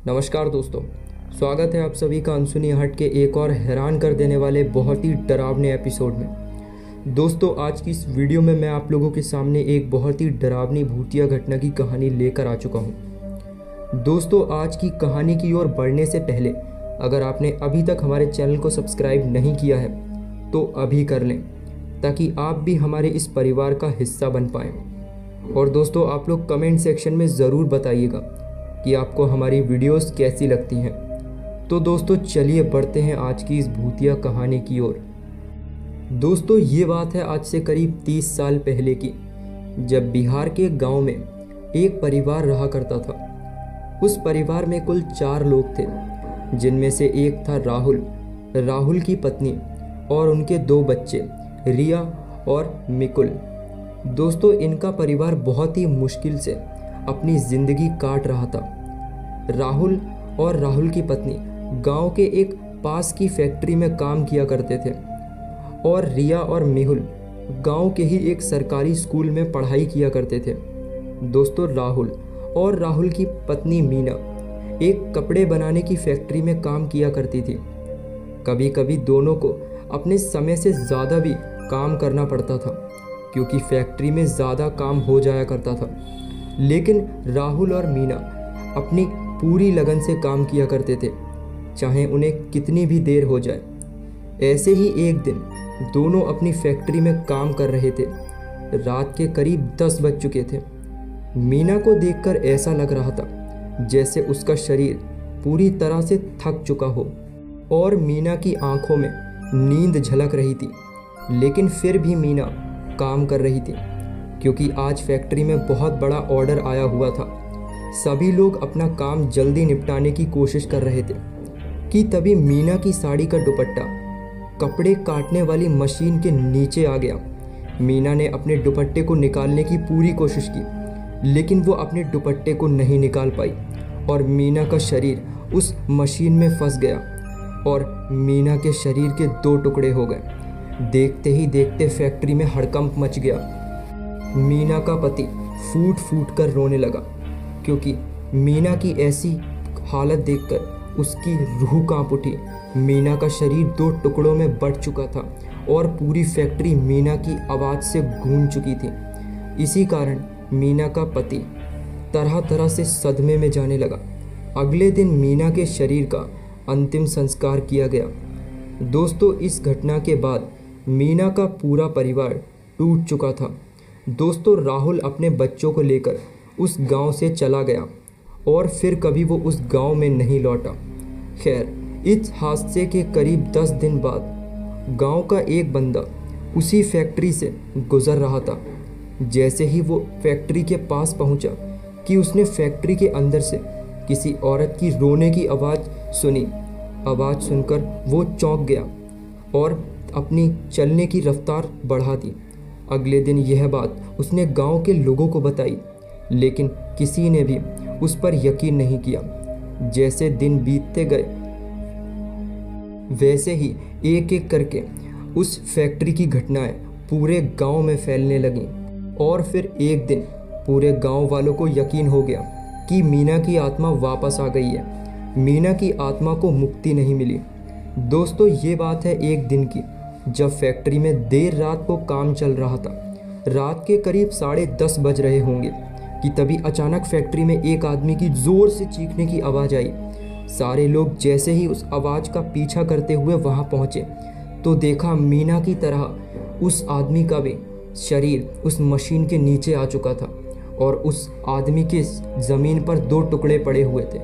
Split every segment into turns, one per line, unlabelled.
नमस्कार दोस्तों, स्वागत है आप सभी का अनसुनी हट के एक और हैरान कर देने वाले बहुत ही डरावने एपिसोड में। दोस्तों, आज की इस वीडियो में मैं आप लोगों के सामने एक बहुत ही डरावनी भूतिया घटना की कहानी लेकर आ चुका हूँ। दोस्तों, आज की कहानी की ओर बढ़ने से पहले अगर आपने अभी तक हमारे चैनल को सब्सक्राइब नहीं किया है तो अभी कर लें, ताकि आप भी हमारे इस परिवार का हिस्सा बन पाएँ। और दोस्तों, आप लोग कमेंट सेक्शन में ज़रूर बताइएगा कि आपको हमारी वीडियोस कैसी लगती हैं। तो दोस्तों, चलिए बढ़ते हैं आज की इस भूतिया कहानी की ओर। दोस्तों, ये बात है आज से करीब 30 साल पहले की, जब बिहार के गांव में एक परिवार रहा करता था। उस परिवार में कुल 4 लोग थे, जिनमें से एक था राहुल की पत्नी और उनके 2 बच्चे रिया और मिकुल। दोस्तों, इनका परिवार बहुत ही मुश्किल से अपनी ज़िंदगी काट रहा था। राहुल और राहुल की पत्नी गांव के एक पास की फैक्ट्री में काम किया करते थे और रिया और मेहुल गांव के ही एक सरकारी स्कूल में पढ़ाई किया करते थे। दोस्तों, राहुल और राहुल की पत्नी मीना एक कपड़े बनाने की फैक्ट्री में काम किया करती थी। कभी कभी दोनों को अपने समय से ज़्यादा भी काम करना पड़ता था, क्योंकि फैक्ट्री में ज़्यादा काम हो जाया करता था। लेकिन राहुल और मीना अपनी पूरी लगन से काम किया करते थे, चाहे उन्हें कितनी भी देर हो जाए। ऐसे ही एक दिन दोनों अपनी फैक्ट्री में काम कर रहे थे। रात के करीब 10 बज चुके थे। मीना को देखकर ऐसा लग रहा था जैसे उसका शरीर पूरी तरह से थक चुका हो और मीना की आंखों में नींद झलक रही थी। लेकिन फिर भी मीना काम कर रही थी, क्योंकि आज फैक्ट्री में बहुत बड़ा ऑर्डर आया हुआ था। सभी लोग अपना काम जल्दी निपटाने की कोशिश कर रहे थे कि तभी मीना की साड़ी का दुपट्टा कपड़े काटने वाली मशीन के नीचे आ गया। मीना ने अपने दुपट्टे को निकालने की पूरी कोशिश की, लेकिन वो अपने दुपट्टे को नहीं निकाल पाई और मीना का शरीर उस मशीन में फंस गया और मीना के शरीर के 2 टुकड़े हो गए। देखते ही देखते फैक्ट्री में हड़कंप मच गया। मीना का पति फूट फूट कर रोने लगा, क्योंकि मीना की ऐसी हालत देखकर उसकी रूह कांप उठी। मीना का शरीर 2 टुकड़ों में बंट चुका था और पूरी फैक्ट्री मीना की आवाज़ से गूंज चुकी थी। इसी कारण मीना का पति तरह तरह से सदमे में जाने लगा। अगले दिन मीना के शरीर का अंतिम संस्कार किया गया। दोस्तों, इस घटना के बाद मीना का पूरा परिवार टूट चुका था। दोस्तों, राहुल अपने बच्चों को लेकर उस गांव से चला गया और फिर कभी वो उस गांव में नहीं लौटा। खैर, इस हादसे के करीब 10 दिन बाद गांव का एक बंदा उसी फैक्ट्री से गुजर रहा था। जैसे ही वो फैक्ट्री के पास पहुंचा कि उसने फैक्ट्री के अंदर से किसी औरत की रोने की आवाज़ सुनी। आवाज़ सुनकर वो चौंक गया और अपनी चलने की रफ्तार बढ़ा दी। अगले दिन यह बात उसने गांव के लोगों को बताई, लेकिन किसी ने भी उस पर यकीन नहीं किया। जैसे दिन बीतते गए, वैसे ही एक एक करके उस फैक्ट्री की घटनाएं पूरे गांव में फैलने लगीं और फिर एक दिन पूरे गांव वालों को यकीन हो गया कि मीना की आत्मा वापस आ गई है। मीना की आत्मा को मुक्ति नहीं मिली। दोस्तों, ये बात है एक दिन की, जब फैक्ट्री में देर रात को काम चल रहा था। रात के करीब 10:30 बज रहे होंगे कि तभी अचानक फैक्ट्री में एक आदमी की ज़ोर से चीखने की आवाज़ आई। सारे लोग जैसे ही उस आवाज़ का पीछा करते हुए वहां पहुंचे तो देखा मीना की तरह उस आदमी का भी शरीर उस मशीन के नीचे आ चुका था और उस आदमी के ज़मीन पर 2 टुकड़े पड़े हुए थे।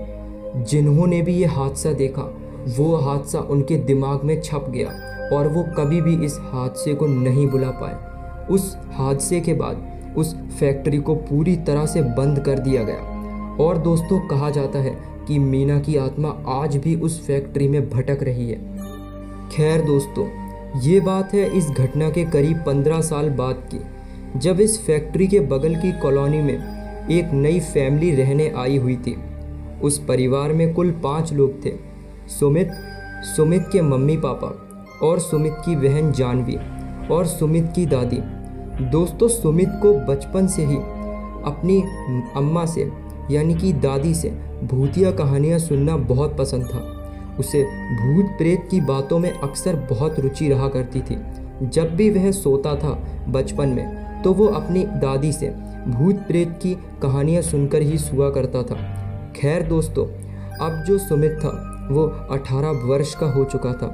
जिन्होंने भी ये हादसा देखा, वो हादसा उनके दिमाग में छप गया और वो कभी भी इस हादसे को नहीं भुला पाए। उस हादसे के बाद उस फैक्ट्री को पूरी तरह से बंद कर दिया गया और दोस्तों, कहा जाता है कि मीना की आत्मा आज भी उस फैक्ट्री में भटक रही है। खैर दोस्तों, ये बात है इस घटना के करीब 15 साल बाद की, जब इस फैक्ट्री के बगल की कॉलोनी में एक नई फैमिली रहने आई हुई थी। उस परिवार में कुल 5 लोग थे। सुमित के मम्मी पापा और सुमित की बहन जानवी और सुमित की दादी। दोस्तों, सुमित को बचपन से ही अपनी अम्मा से यानी कि दादी से भूतिया कहानियाँ सुनना बहुत पसंद था। उसे भूत प्रेत की बातों में अक्सर बहुत रुचि रहा करती थी। जब भी वह सोता था बचपन में तो वो अपनी दादी से भूत प्रेत की कहानियाँ सुनकर ही सोया करता था। खैर दोस्तों, अब जो सुमित था वो 18 वर्ष का हो चुका था।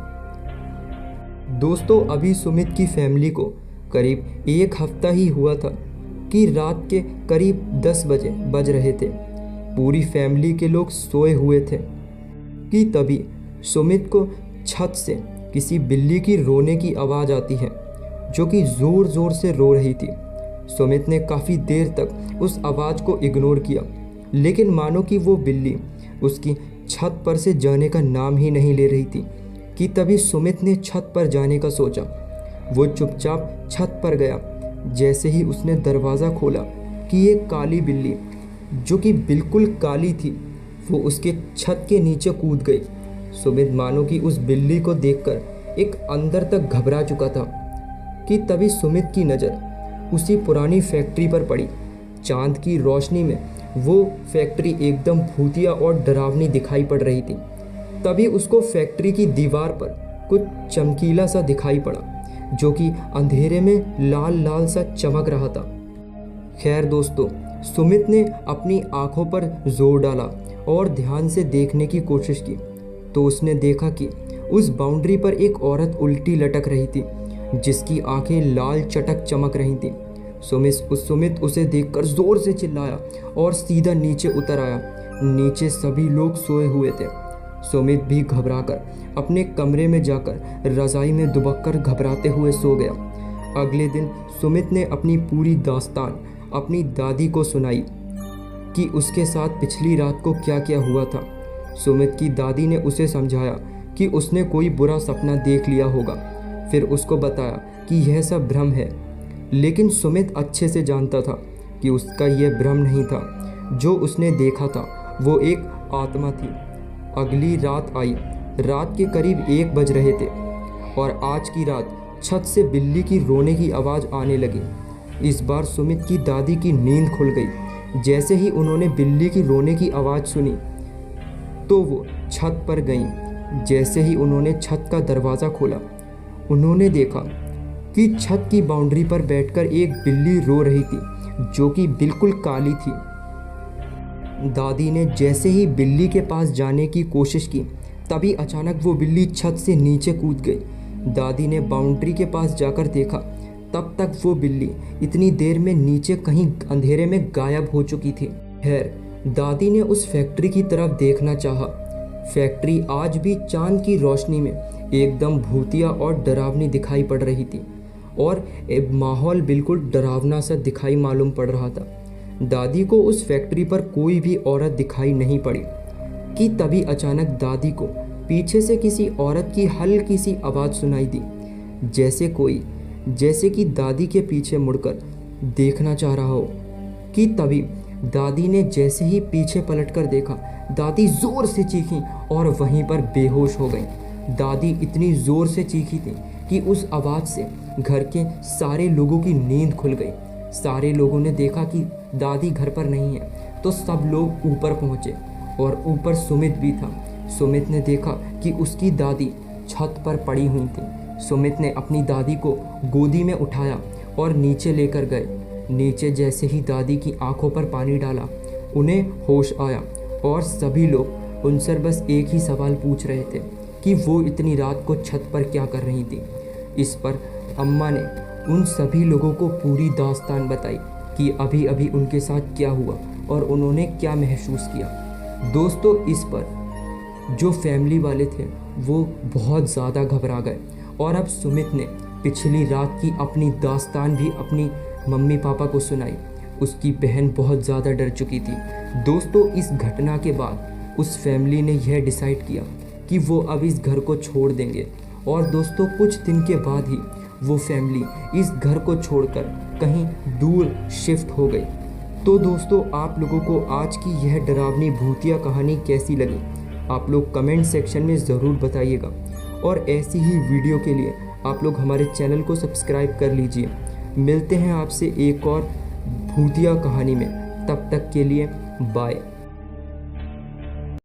दोस्तों, अभी सुमित की फैमिली को करीब एक हफ्ता ही हुआ था कि रात के करीब 10 बजे बज रहे थे। पूरी फैमिली के लोग सोए हुए थे कि तभी सुमित को छत से किसी बिल्ली की रोने की आवाज़ आती है, जो कि ज़ोर ज़ोर से रो रही थी। सुमित ने काफ़ी देर तक उस आवाज़ को इग्नोर किया, लेकिन मानो कि वो बिल्ली उसकी छत पर से जाने का नाम ही नहीं ले रही थी कि तभी सुमित ने छत पर जाने का सोचा। वो चुपचाप छत पर गया। जैसे ही उसने दरवाज़ा खोला कि एक काली बिल्ली, जो कि बिल्कुल काली थी, वो उसके छत के नीचे कूद गई। सुमित मानो कि उस बिल्ली को देखकर एक अंदर तक घबरा चुका था कि तभी सुमित की नज़र उसी पुरानी फैक्ट्री पर पड़ी। चांद की रोशनी में वो फैक्ट्री एकदम भूतिया और डरावनी दिखाई पड़ रही थी। तभी उसको फैक्ट्री की दीवार पर कुछ चमकीला सा दिखाई पड़ा, जो कि अंधेरे में लाल लाल सा चमक रहा था। खैर दोस्तों, सुमित ने अपनी आंखों पर जोर डाला और ध्यान से देखने की कोशिश की, तो उसने देखा कि उस बाउंड्री पर एक औरत उल्टी लटक रही थी, जिसकी आंखें लाल चटक चमक रही थीं। सुमित उसे देखकर जोर से चिल्लाया और सीधा नीचे उतर आया। नीचे सभी लोग सोए हुए थे। सुमित भी घबराकर अपने कमरे में जाकर रज़ाई में दुबककर घबराते हुए सो गया। अगले दिन सुमित ने अपनी पूरी दास्तान अपनी दादी को सुनाई कि उसके साथ पिछली रात को क्या क्या हुआ था। सुमित की दादी ने उसे समझाया कि उसने कोई बुरा सपना देख लिया होगा। फिर उसको बताया कि यह सब भ्रम है, लेकिन सुमित अच्छे से जानता था कि उसका यह भ्रम नहीं था। जो उसने देखा था वो एक आत्मा थी। अगली रात आई। रात के करीब 1 बज रहे थे और आज की रात छत से बिल्ली की रोने की आवाज़ आने लगी। इस बार सुमित की दादी की नींद खुल गई। जैसे ही उन्होंने बिल्ली की रोने की आवाज़ सुनी तो वो छत पर गईं। जैसे ही उन्होंने छत का दरवाज़ा खोला, उन्होंने देखा कि छत की बाउंड्री पर बैठकर एक बिल्ली रो रही थी, जो कि बिल्कुल काली थी। दादी ने जैसे ही बिल्ली के पास जाने की कोशिश की, तभी अचानक वो बिल्ली छत से नीचे कूद गई। दादी ने बाउंड्री के पास जाकर देखा, तब तक वो बिल्ली इतनी देर में नीचे कहीं अंधेरे में गायब हो चुकी थी। खैर, दादी ने उस फैक्ट्री की तरफ देखना चाहा। फैक्ट्री आज भी चांद की रोशनी में एकदम भूतिया और डरावनी दिखाई पड़ रही थी और माहौल बिल्कुल डरावना सा दिखाई मालूम पड़ रहा था। दादी को उस फैक्ट्री पर कोई भी औरत दिखाई नहीं पड़ी कि तभी अचानक दादी को पीछे से किसी औरत की हल्की सी आवाज़ सुनाई दी, जैसे कि दादी के पीछे मुड़कर देखना चाह रहा हो। कि तभी दादी ने जैसे ही पीछे पलटकर देखा, दादी ज़ोर से चीखी और वहीं पर बेहोश हो गई। दादी इतनी ज़ोर से चीखी थी कि उस आवाज़ से घर के सारे लोगों की नींद खुल गई। सारे लोगों ने देखा कि दादी घर पर नहीं है, तो सब लोग ऊपर पहुँचे और ऊपर सुमित भी था। सुमित ने देखा कि उसकी दादी छत पर पड़ी हुई थी। सुमित ने अपनी दादी को गोदी में उठाया और नीचे लेकर गए। नीचे जैसे ही दादी की आंखों पर पानी डाला, उन्हें होश आया और सभी लोग उनसे बस एक ही सवाल पूछ रहे थे कि वो इतनी रात को छत पर क्या कर रही थी। इस पर अम्मा ने उन सभी लोगों को पूरी दास्तान बताई कि अभी अभी उनके साथ क्या हुआ और उन्होंने क्या महसूस किया। दोस्तों, इस पर जो फैमिली वाले थे वो बहुत ज़्यादा घबरा गए और अब सुमित ने पिछली रात की अपनी दास्तान भी अपनी मम्मी पापा को सुनाई। उसकी बहन बहुत ज़्यादा डर चुकी थी। दोस्तों, इस घटना के बाद उस फैमिली ने यह डिसाइड किया कि वो अब इस घर को छोड़ देंगे और दोस्तों कुछ दिन के बाद ही वो फैमिली इस घर को छोड़कर कहीं दूर शिफ्ट हो गई। तो दोस्तों, आप लोगों को आज की यह डरावनी भूतिया कहानी कैसी लगी, आप लोग कमेंट सेक्शन में ज़रूर बताइएगा और ऐसी ही वीडियो के लिए आप लोग हमारे चैनल को सब्सक्राइब कर लीजिए। मिलते हैं आपसे एक और भूतिया कहानी में, तब तक के लिए बाय।